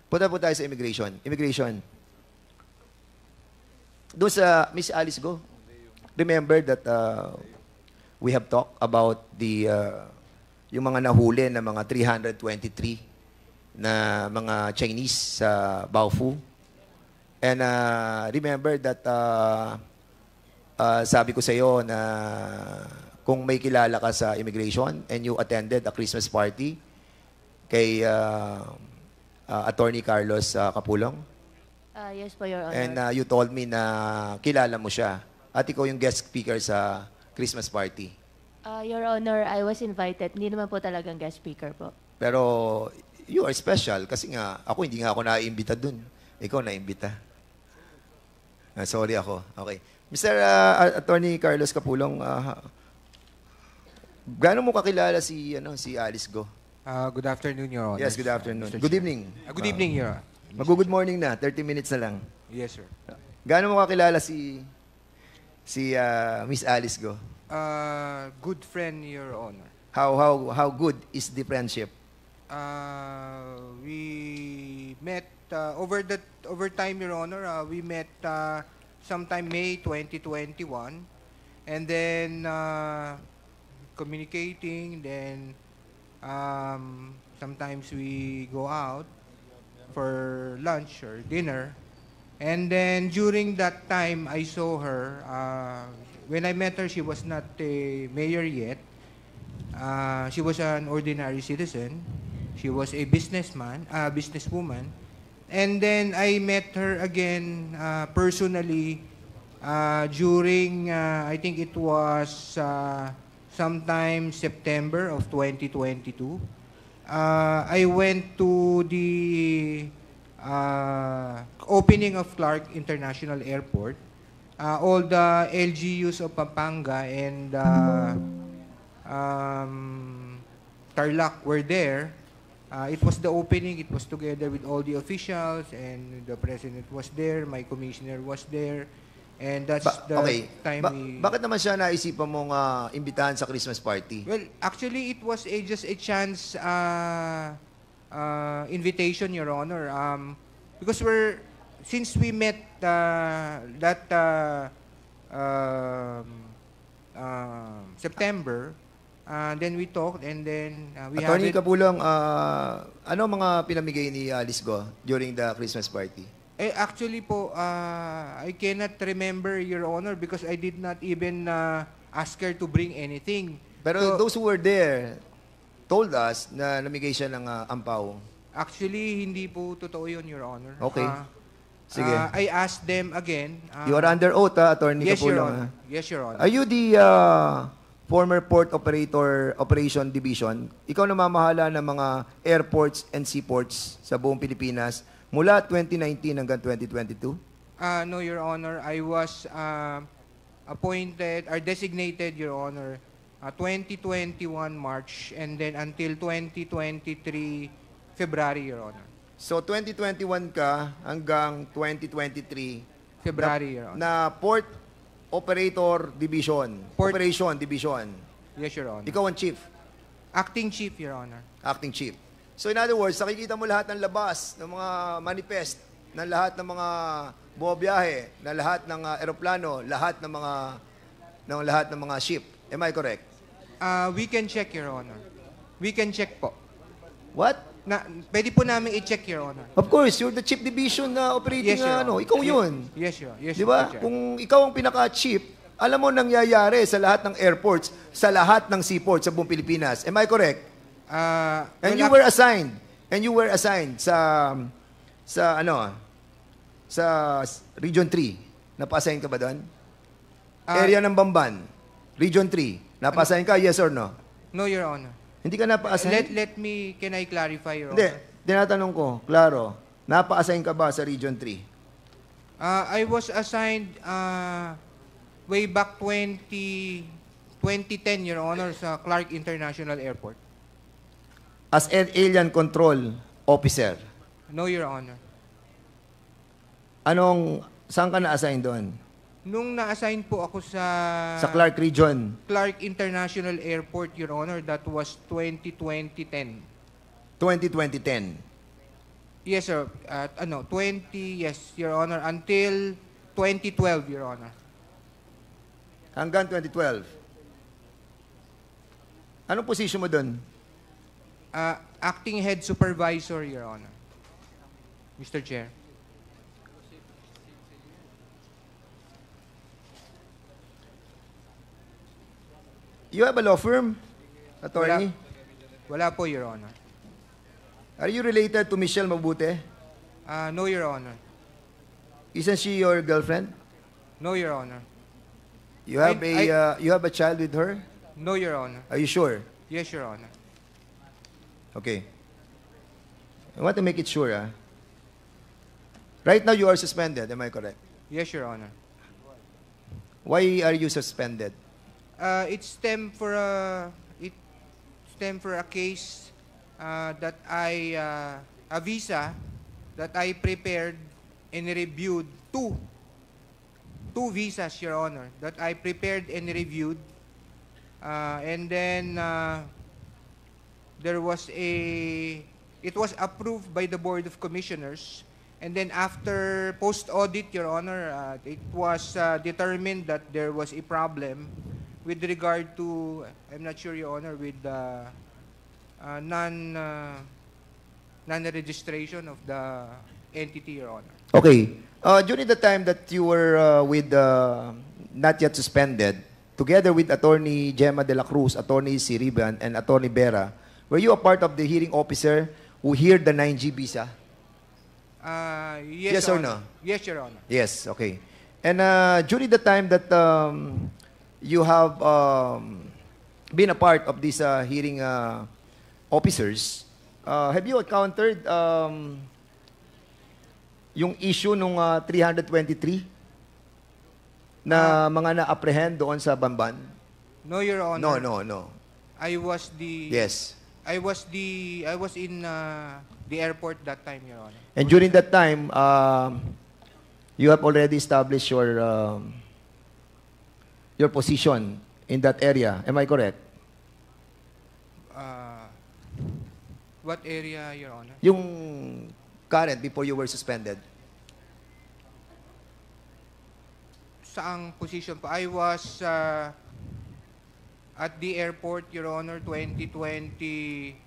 Punta po tayo sa immigration. Immigration. Doon sa Miss Alice Go, remember that we have talked about yung mga nahuli na mga 323 na mga Chinese sa Baofu. And remember that sabi ko sa iyo na kung may kilala ka sa immigration and you attended a Christmas party kay Attorney Carlos Capulong. Yes po, Your Honor. And you told me na kilala mo siya. At ikaw yung guest speaker sa Christmas party. Your Honor, I was invited. Hindi naman po talagang guest speaker po. Pero you are special kasi nga, hindi nga ako naiimbita dun. Ikaw naiimbita. Sorry ako. Okay. Mr. Attorney Carlos Capulong, gaano mo kakilala si Alice Go? Good afternoon, Your Honor. Yes, good afternoon. Good evening. Good evening, Your Honor. Mag-good morning na. 30 minutes na lang. Yes, sir. Gaano mo kakilala si Miss Alice Go? Good friend, Your Honor. How good is the friendship? We met over time, Your Honor. We met sometime May 2021, and then communicating. Then sometimes we go out for lunch or dinner, and then during that time I saw her. When I met her, she was not a mayor yet. She was an ordinary citizen. She was a businesswoman. And then I met her again personally during, I think it was sometime September of 2022. I went to the opening of Clark International Airport. All the LGUs of Pampanga and Tarlac were there. It was the opening. It was together with all the officials, and the president was there. My commissioner was there. And that's time we... Bakit naman siya naisipan mong imbitahan sa Christmas party? Well, actually, it was just a chance invitation, Your Honor. Because since we met September, then we talked, and then we had Attorney Capulong, ano mga pinamigay ni Alice Go during the Christmas party? Actually po, I cannot remember, Your Honor, because I did not even ask her to bring anything. Pero those who were there told us na namigay siya ng ampaw. Actually, hindi po totoo yun, Your Honor. Okay. Sige. I asked them again. You are under oath, Attorney Yes, Your Capulong. Honor. Yes, Your Honor. Are you the former Port Operation Division? Ikaw namamahala ng mga airports and seaports sa buong Pilipinas mula 2019 hanggang 2022? No, Your Honor. I was appointed or designated, Your Honor, 2021 March, and then until 2023 February, Your Honor. So 2021 ka hanggang 2023 February, Your Honor. na Port Operator Division. Operation Division. Yes, Your Honor. Ikaw ang chief. Acting Chief, Your Honor. Acting chief. So in other words, nakikita mo lahat ng labas, ng mga manifest, ng lahat ng mga bumabiyahe, ng lahat ng eroplano, lahat ng mga ship. Am I correct? We can check, Your Honor. We can check po. What? Pwede po namin i-check, Your Honor. Of course, you're the chief division na operating Yes, Your Honor. Ikaw yun. Yes, Your Honor. Yes, Di ba? Your Honor. Kung ikaw ang pinaka-chief, alam mo nangyayari sa lahat ng airports, sa lahat ng seaports sa buong Pilipinas. Am I correct? And you were assigned. And you were assigned sa Region 3. Napa-assign ka ba doon? Area ng Bamban. Region 3. Napa-assign ka, yes or no? No, Your Honor. Hindi ka napa-assign? Can I clarify, Your Hindi. Honor? Tinatanong ko, klaro. Napa-assign ka ba sa Region 3? I was assigned way back 2010, Your Honor, sa Clark International Airport. As an alien control officer. No, Your Honor. Saan ka na-assign doon? Nung na-assign po ako sa Clark Region. Clark International Airport, Your Honor, that was 2010. 2010. Yes, sir. yes, Your Honor, until 2012, Your Honor. Hanggang 2012. Anong position mo doon? Acting Head Supervisor, Your Honor. Mr. Chair. You have a law firm, attorney? Wala po, Your Honor. Are you related to Michelle Mabute? No, Your Honor. Isn't she your girlfriend? No, Your Honor. You have you have a child with her? No, Your Honor. Are you sure? Yes, Your Honor. Okay. I want to make it sure. Right now you are suspended, am I correct? Yes, Your Honor. Why are you suspended? It stemmed for a case that a visa that I prepared and reviewed two visas, Your Honor, that I prepared and reviewed, and then it was approved by the Board of Commissioners, and then after post-audit, Your Honor, it was determined that there was a problem with regard to, I'm not sure, Your Honor, with the non-registration of the entity, Your Honor. Okay. During the time that you were with not yet suspended, together with Attorney Gemma de la Cruz, Attorney Siriban, and Attorney Vera, were you a part of the hearing officer who heard the 9G visa? Yes, Yes or Honor. no? Yes, Your Honor. Yes, okay. And during the time that you have been a part of these hearing officers, have you encountered yung issue nung 323 na mga na-apprehend doon sa Bamban? No, Your Honor. No. I was the Yes. I was in the airport that time, Your Honor. And during that time, you have already established your position in that area. Am I correct? What area, Your Honor? Yung current before you were suspended. Saang position pa? I was at the airport, Your Honor, 2021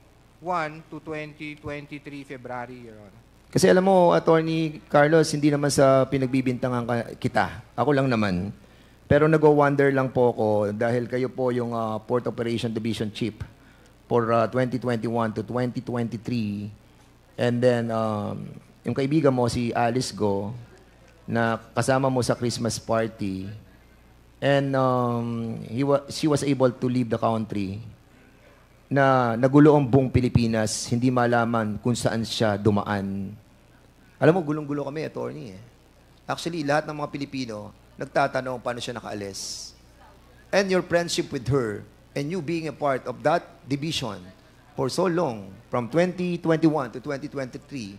to 2023 February, Your Honor. Kasi alam mo, Attorney Carlos, hindi naman sa pinagbibintangan kita. Ako lang naman. Pero nag-wonder lang po ako dahil kayo po yung Port Operation Division Chief for 2021 to 2023. And then, yung kaibigan mo, si Alice Go, na kasama mo sa Christmas party, and she was able to leave the country, na nagulo ang buong Pilipinas, hindi malaman kung saan siya dumaan. Alam mo, gulong-gulo kami, attorney. Actually, lahat ng mga Pilipino, nagtatanong paano siya nakaalis. And your friendship with her, and you being a part of that division for so long, from 2021 to 2023,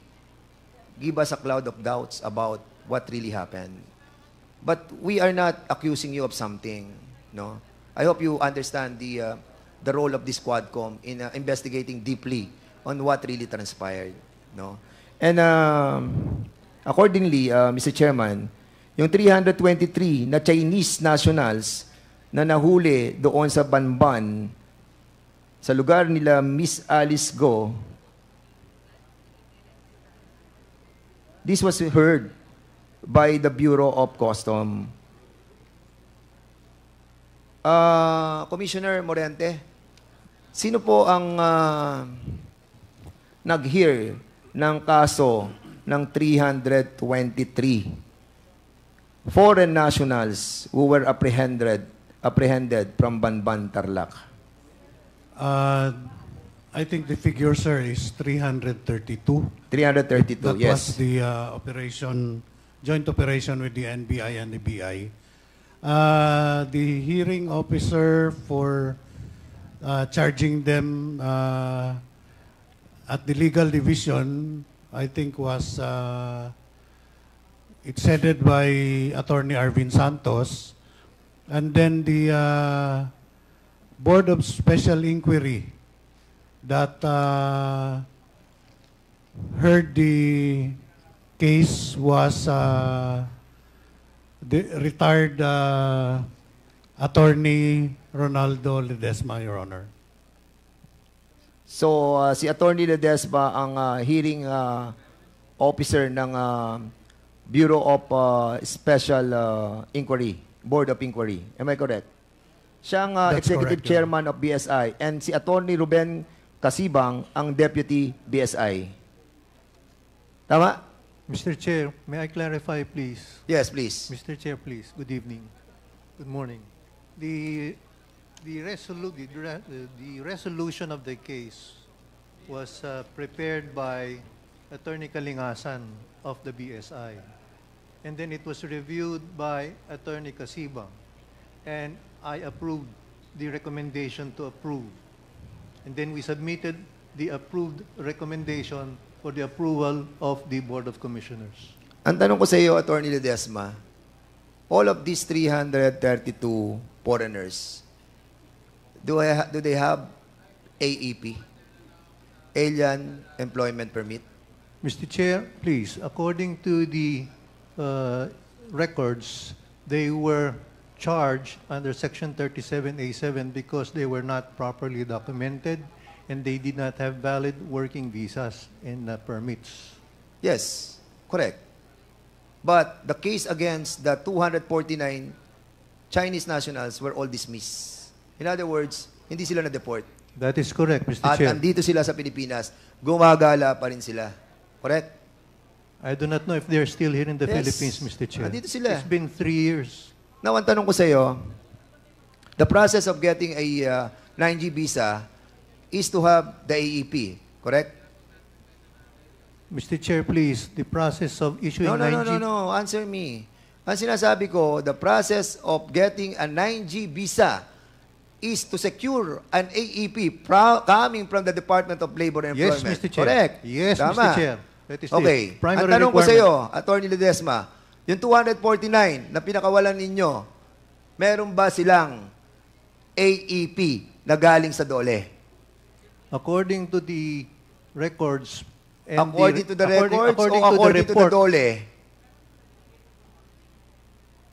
give us a cloud of doubts about what really happened. But we are not accusing you of something, no? I hope you understand the role of this Quadcom in investigating deeply on what really transpired, no? And accordingly, Mr. Chairman, yung 323 na Chinese nationals na nahuli doon sa Banban, sa lugar nila Miss Alice Go, this was heard by the Bureau of Custom. Commissioner Morente, sino po ang nag-hear ng kaso ng 323 foreign nationals who were apprehended from Banban, Tarlac? I think the figure, sir, is 332. 332, That yes. was the joint operation with the NBI and the BI. The hearing officer for charging them at the legal division, I think was, it's headed by Attorney Arvin Santos. And then the Board of Special Inquiry that heard the case was the retired attorney Ronaldo Ledesma, Your Honor. So, si Attorney Ledesma ang hearing officer ng Bureau of Special Inquiry, Board of Inquiry. Am I correct? Siya ang That's Executive correct, Your Chairman of BSI and si Attorney Ruben Casibang ang Deputy BSI. Tama? Mr. Chair, may I clarify, please? Yes, please. Mr. Chair, please. Good evening. Good morning. The resolution of the case was prepared by Attorney Kalingasan of the BSI. And then it was reviewed by Attorney Casibang. And I approved the recommendation to approve. And then we submitted the approved recommendation for the approval of the Board of Commissioners. Ang tanong ko sa iyo, Attorney Ledesma, all of these 332 foreigners, do they have AEP, Alien Employment Permit? Mr. Chair, please, according to the records, they were charged under Section 37A7 because they were not properly documented and they did not have valid working visas and permits. Yes, correct. But the case against the 249 Chinese nationals were all dismissed. In other words, hindi sila na-deport. That is correct, Mr. At Chair. andito sila sa Pilipinas, gumagala pa rin sila. Correct? I do not know if they're still here in the Yes. Philippines, Mr. Chair. Andito sila. It's been 3 years. Now, ang tanong ko sa iyo, the process of getting a 9G visa is to have the AEP, correct? Mr. Chair, please, the process of issuing No, 9G... no. Answer me. Ang sinasabi ko, the process of getting a 9G visa is to secure an AEP coming from the Department of Labor and Yes, Employment. Mr. Chair. Correct? Yes, Tama. Mr. Chair. That is Okay. the primary Ang tanong ko sa requirement. iyo, Attorney Ledesma, yung 249 na pinakawalan ninyo, meron ba silang AEP na galing sa DOLE? According to the records... and According to the records according o to the according to the report, DOLE?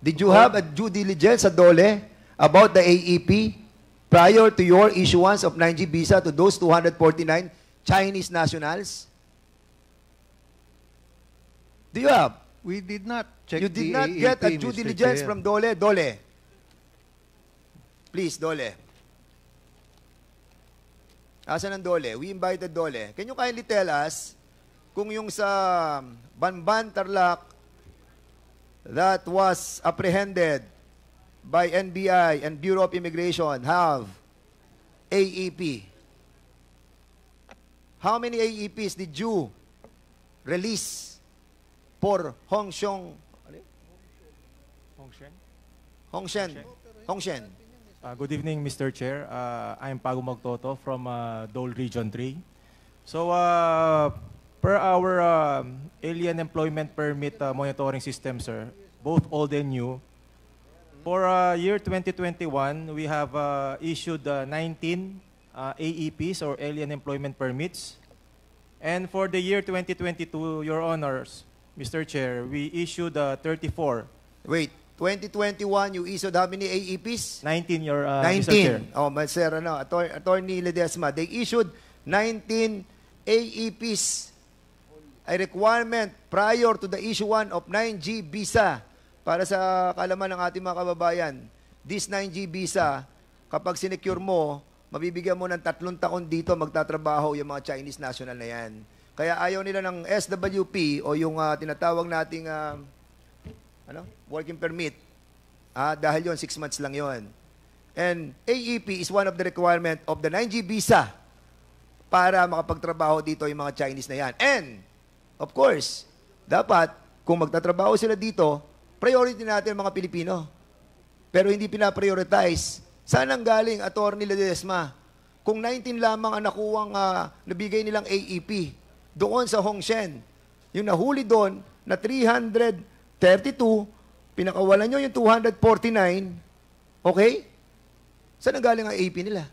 Did you have a due diligence sa DOLE about the AEP prior to your issuance of 9G visa to those 249 Chinese nationals? Do you have? we did not check You did the not AEP, get a due Mr. diligence Chair. from DOLE? DOLE. Please, DOLE. Asan ang DOLE? We invited DOLE. Can you kindly tell us kung yung sa Banban, Tarlac that was apprehended by NBI and Bureau of Immigration have AEP? How many AEPs did you release for Hongshen? Good evening, Mr. Chair. I'm Pago Magtoto from Dole Region 3. So, per our Alien Employment Permit monitoring system, sir, both old and new, for year 2021, we have issued 19 AEPs or Alien Employment Permits. And for the year 2022, Your Honors, Mr. Chair, we issued 34. Wait, 2021, you issued how many AEPs? 19, Mr. Chair. 19. Oh, Sir, Attorney Ledesma, they issued 19 AEPs, a requirement prior to the issuance of 9G visa. Para sa kaalaman ng ating mga kababayan, this 9G visa, kapag sinecure mo, mabibigyan mo ng 3 taon dito magtatrabaho yung mga Chinese national na yan. Kaya ayaw nila ng SWP o yung tinatawag nating working permit. Dahil yon 6 months lang yon. And AEP is one of the requirement of the 9G visa para makapagtrabaho dito yung mga Chinese na yan. And, of course, dapat, kung magtatrabaho sila dito, priority natin ang mga Pilipino. Pero hindi pinaprioritize. Saan ang galing, Attorney Ledesma? Kung 19 lamang ang nakuwang nabigay nilang AEP doon sa Hongshen, yung nahuli doon na 332, pinakawalan nyo yung 249, okay? Saan ang galing ang AEP nila?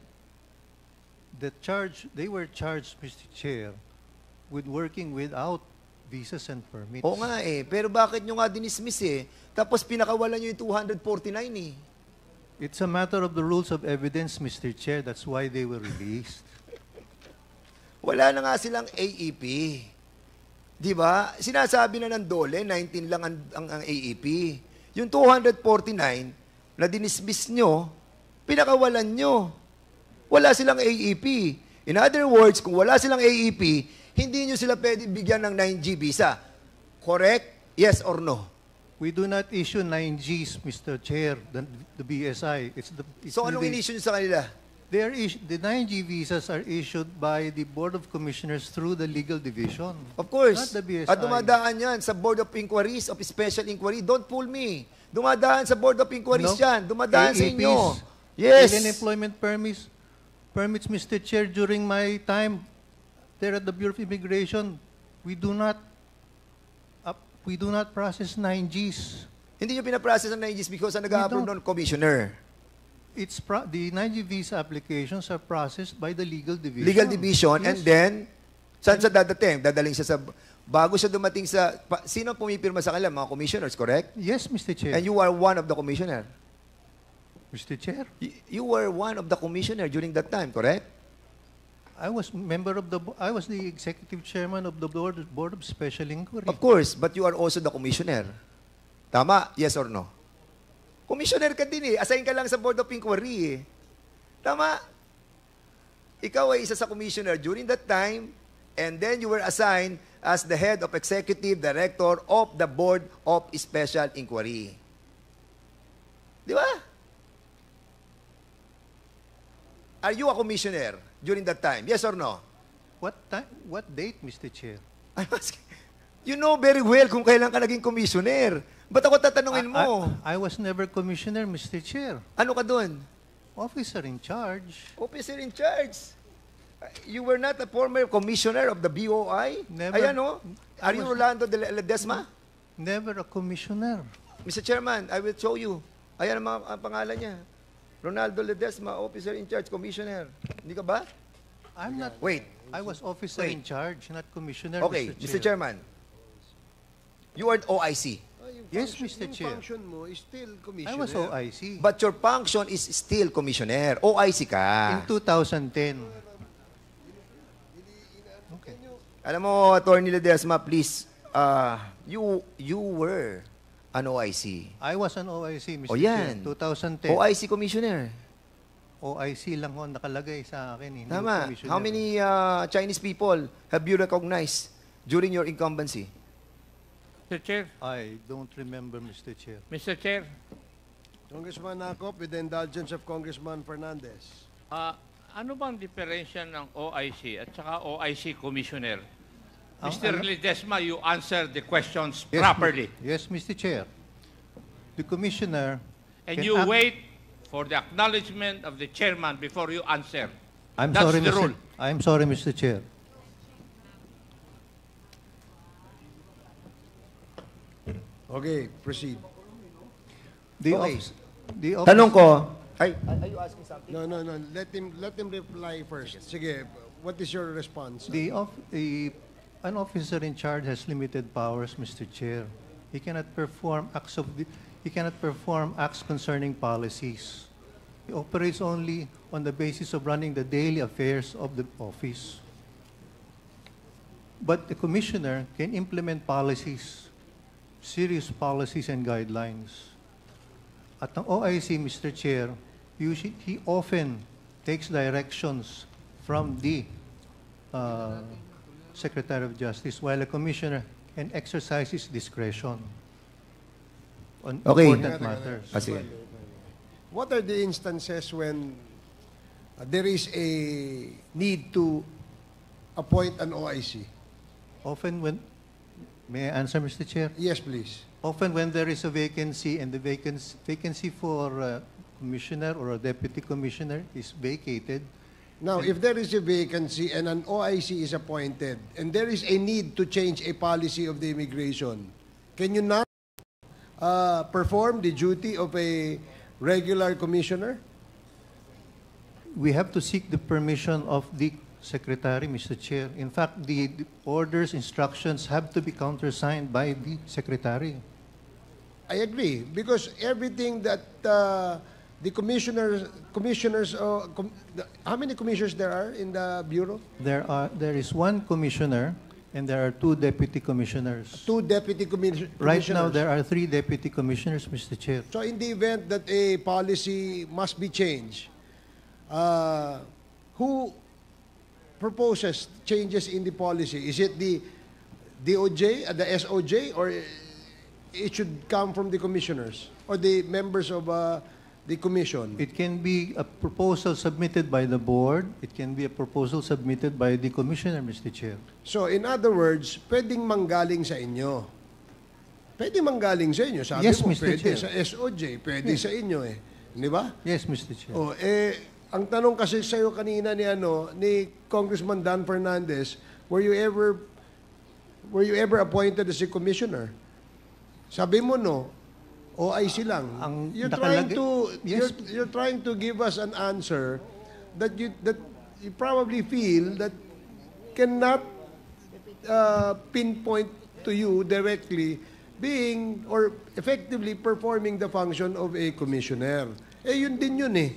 They were charged, Mr. Chair, with working without visas and permits. Oo nga eh. Pero bakit nyo nga dinismiss eh? Tapos pinakawalan nyo yung 249 eh. It's a matter of the rules of evidence, Mr. Chair. That's why they were released. Wala na nga silang AEP. Di ba? Sinasabi na ng DOLE, 19 lang ang AEP. Yung 249 na dinismiss nyo, pinakawalan nyo. Wala silang AEP. In other words, kung wala silang AEP, hindi nyo sila pwede bigyan ng 9G visa. Correct? Yes or no? We do not issue 9Gs, Mr. Chair, the BSI. So anong in-issue nyo sa kanila? The 9G visas are issued by the Board of Commissioners through the legal division. Of course. Not the BSI. At dumadaan yan sa Board of Inquiries, of Special Inquiry. Don't fool me. Dumadaan sa Board of Inquiries No. yan. Dumadaan sa AEPs, inyo. Yes. Alien employment permits, Mr. Chair, during my time there at the Bureau of Immigration, we do not process 9Gs. Hindi nyo pinaprocess ang 9Gs because ang nag-a-approve don't. nun, commissioner. The 9G visa applications are processed by the legal division. Legal division, Yes. and then, saan siya dadating? Dadaling siya sa, bago siya dumating sa, sino pumipirma sa kanila? Mga commissioners, correct? Yes, Mr. Chair. And you are one of the commissioner. Mr. Chair, You were one of the commissioner during that time, correct? I was the executive chairman of the Board of Special Inquiry. Of course, but you are also the commissioner. Tama? Yes or no? Commissioner ka din eh. Assign ka lang sa Board of Inquiry eh. Tama? Ikaw ay isa sa commissioner during that time, and then you were assigned as the head of executive director of the Board of Special Inquiry. Di ba? Are you a commissioner during that time? Yes or no? What date, Mr. Chair? I'm asking. You know very well kung kailan ka naging commissioner. Ba't ako tatanungin mo? I was never commissioner, Mr. Chair. Ano ka doon? Officer in charge. Officer in charge. You were not a former commissioner of the BOI? Never. Ayan o. Are you Rolando de Ledesma? Never a commissioner. Mr. Chairman, I will show you. Ayan ang pangalan niya. Ronaldo Ledesma, officer in charge, commissioner. Hindi ka ba? I'm not. Wait. I was officer Wait. in charge, not commissioner, Okay, Mr. Mr. Chairman. You are OIC. Yes, Mr. Chair. Yung function mo is still commissioner. I was OIC. But your function is still commissioner. OIC ka. In 2010. Okay. Alam mo, Attorney Ledesma, please, you were an OIC. I was an OIC, Mr. O yan. Chair. 2010. OIC commissioner. OIC lang ho nakalagay sa akin. Hindi Tama. commissioner. How many Chinese people have you recognized during your incumbency? Mr. Chair, I don't remember, Mr. Chair. Mr. Chair, Congressman Acop, with the indulgence of Congressman Fernandez. ano bang diferensya ng OIC at saka OIC Commissioner? Ang Mr. ano- Ledesma, you answer the questions Yes, properly. Yes, Mr. Chair. The commissioner And can you act- wait for the acknowledgement of the chairman before you answer. I'm That's sorry, the Mr. rule. I'm sorry, Mr. Chair. Okay, proceed. The Okay. office, Tanong ko, are you asking something? No. Let him reply first. Sige, what is your response? an officer in charge has limited powers, Mr. Chair. He cannot perform acts concerning policies. He operates only on the basis of running the daily affairs of the office. But the commissioner can implement policies, serious policies and guidelines. At ang OIC, Mr. Chair, he often takes directions from the Secretary of Justice, while a commissioner can exercise his discretion on Okay. important matters. Sige. What are the instances when there is a need to appoint an OIC? Often when, may I answer, Mr. Chair? Yes, please. Often when there is a vacancy and the vacancy for a commissioner or a deputy commissioner is vacated, Now, if there is a vacancy and an OIC is appointed, and there is a need to change a policy of the immigration, can you not perform the duty of a regular commissioner? we have to seek the permission of the secretary, Mr. Chair. In fact, the orders, instructions have to be countersigned by the secretary. I agree, because everything that the commissioners, how many commissioners there are in the Bureau? There is one commissioner and there are two deputy commissioners. Two deputy commissioners. Right now, there are 3 deputy commissioners, Mr. Chair. So in the event that a policy must be changed, who proposes changes in the policy? Is it the DOJ, the SOJ, or it should come from the commissioners or the members of the commission? It can be a proposal submitted by the board. It can be a proposal submitted by the commissioner, Mr. Chair. So in other words, pwedeng manggaling sa inyo. Pwede manggaling sa inyo. Sabi Yes, mo, Mr. pwede Chair. sa SOJ, pwede sa inyo eh. Di ba? Yes, Mr. Chair. Oh, ang tanong kasi sa iyo kanina ni Congressman Dan Fernandez, were you ever appointed as a commissioner? Sabi mo no, OIC lang. You're trying to give us an answer that you probably feel that cannot pinpoint to you directly being or effectively performing the function of a commissioner. Yun din yun eh.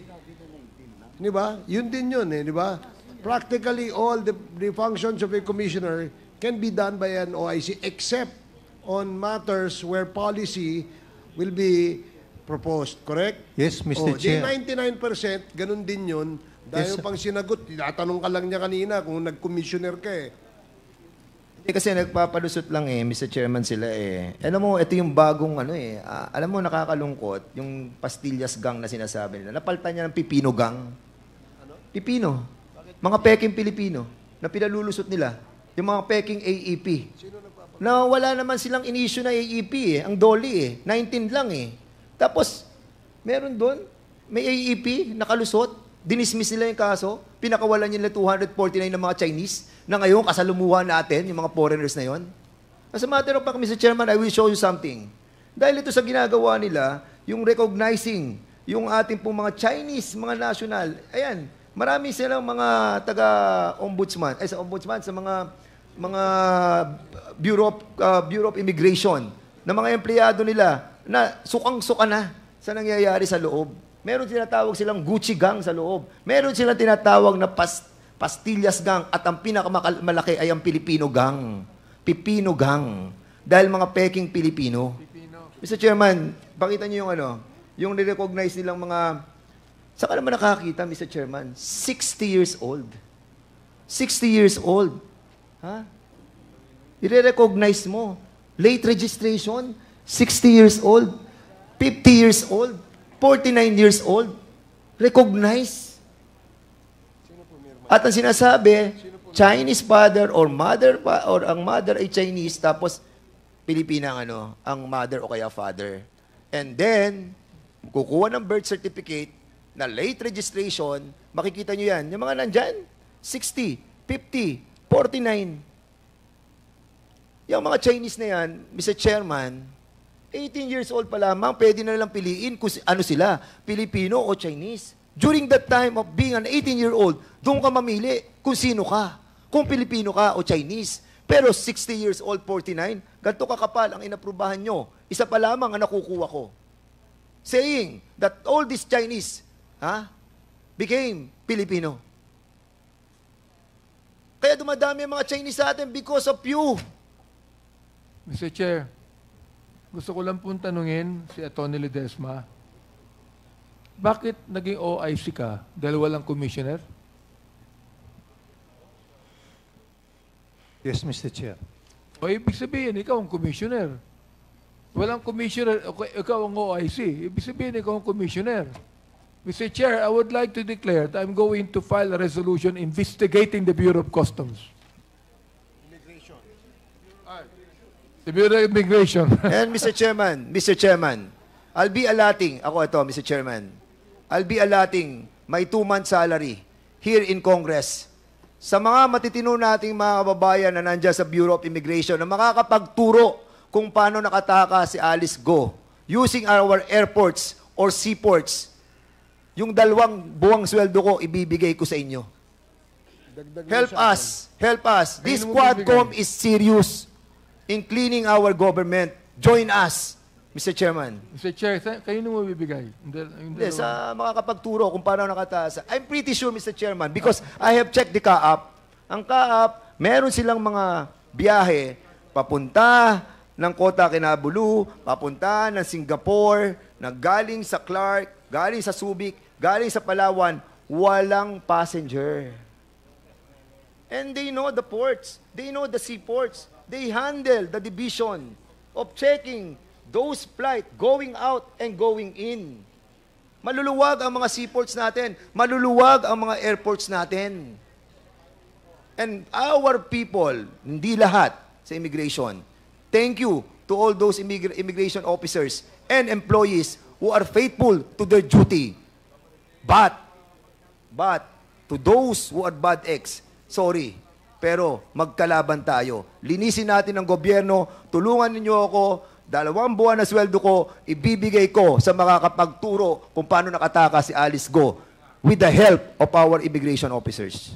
Di ba? Yun din yun eh, di ba? Practically all the functions of a commissioner can be done by an OIC except on matters where policy will be proposed, correct? Yes, Mr. Chair. Di 99%, ganun din yun. Dahil Yes, pang sinagot, tinatanong ka lang niya kanina kung nag-commissioner ka eh. Hindi kasi nagpapalusot lang Mr. Chairman sila Alam mo, ito yung bagong alam mo nakakalungkot, yung pastillas gang na sinasabi nila. Napalitan niya ng pipino gang. Pipino. Mga peking Pilipino na pinalulusot nila. Yung mga peking AEP. Na wala naman silang in-issue na AEP Ang Dolly 19 lang Tapos, meron doon, may AEP, nakalusot, dinismiss nila yung kaso, pinakawalan nila 249 ng mga Chinese, na ngayon kasalumuhan natin, yung mga foreigners na yon. As a matter of fact, Mr. Chairman, I will show you something. Dahil ito sa ginagawa nila, yung recognizing, yung ating pong mga Chinese, mga national, ayan, marami silang mga taga-ombudsman, sa ombudsman, sa mga Bureau of Immigration, na mga empleyado nila, na sukang-suka na sa nangyayari sa loob. Meron tinatawag silang Gucci gang sa loob. Meron silang tinatawag na pastillas gang at ang pinakamalaki ay ang Filipino gang. Pipino gang. Dahil mga peking Pilipino. Mr. Chairman, pakita niyo yung yung nirecognize nilang mga, saan ka naman nakakita, Mr. Chairman? 60 years old. 60 years old. Ha? I-recognize mo. Late registration, 60 years old, 50 years old, 49 years old, recognize. At ang sinasabi, Chinese father or mother, or ang mother ay Chinese, tapos Pilipina ang mother o kaya father. And then, kukuha ng birth certificate na late registration, makikita nyo yan. Yung mga nandyan, 60, 50, 49. Yung mga Chinese na yan, Mr. Chairman, 18 years old pa lamang, pwede na nilang piliin kung ano sila, Pilipino o Chinese. During that time of being an 18-year-old, doon ka mamili kung sino ka, kung Pilipino ka o Chinese. Pero 60 years old, 49, ganito kakapal ang inaprubahan nyo. Isa pa lamang ang nakukuha ko. Saying that all these Chinese became Filipino. Kaya dumadami ang mga Chinese sa atin because of you. Mr. Chair, gusto ko lang pong tanungin si Atty. Ledesma, bakit naging OIC ka dahil walang commissioner? Yes, Mr. Chair. O ibig sabihin, ikaw ang commissioner. Walang commissioner, ikaw ang OIC. Ibig sabihin, ikaw ang commissioner. Mr. Chair, I would like to declare that I'm going to file a resolution investigating the Bureau of Customs. The Bureau of Immigration. And Mr. Chairman, I'll be allotting, Mr. Chairman, I'll be allotting my 2-month salary here in Congress sa mga matitino nating mga kababayan na nandiyan sa Bureau of Immigration na makakapagturo kung paano nakataka si Alice Go using our airports or seaports. Yung 2 buwang sweldo ko, ibibigay ko sa inyo. 2 Dagdag mo Help sa akin. us. Help us. This Ayun mo Quadcom bibigay. is serious in cleaning our government. Join us, Mr. Chairman. Mr. Chair, kayo na mo bibigay. Hindi, sa makakapagturo kung paano nakataas. I'm pretty sure, Mr. Chairman, because I have checked the CAAP. Ang CAAP, meron silang mga biyahe papunta ng Kota Kinabalu, papunta ng Singapore, na galing sa Clark, galing sa Subic, galing sa Palawan, walang passenger. And they know the ports. They know the seaports. They handle the division of checking those flights going out and going in. Maluluwag ang mga seaports natin. Maluluwag ang mga airports natin. And our people, hindi lahat sa immigration, thank you to all those immigration officers and employees who are faithful to their duty. But, to those who are bad eggs, sorry, pero magkalaban tayo. Linisin natin ang gobyerno, tulungan ninyo ako, 2 buwan na sweldo ko, ibibigay ko sa makakapagturo kung paano nakataka si Alice Go with the help of our immigration officers.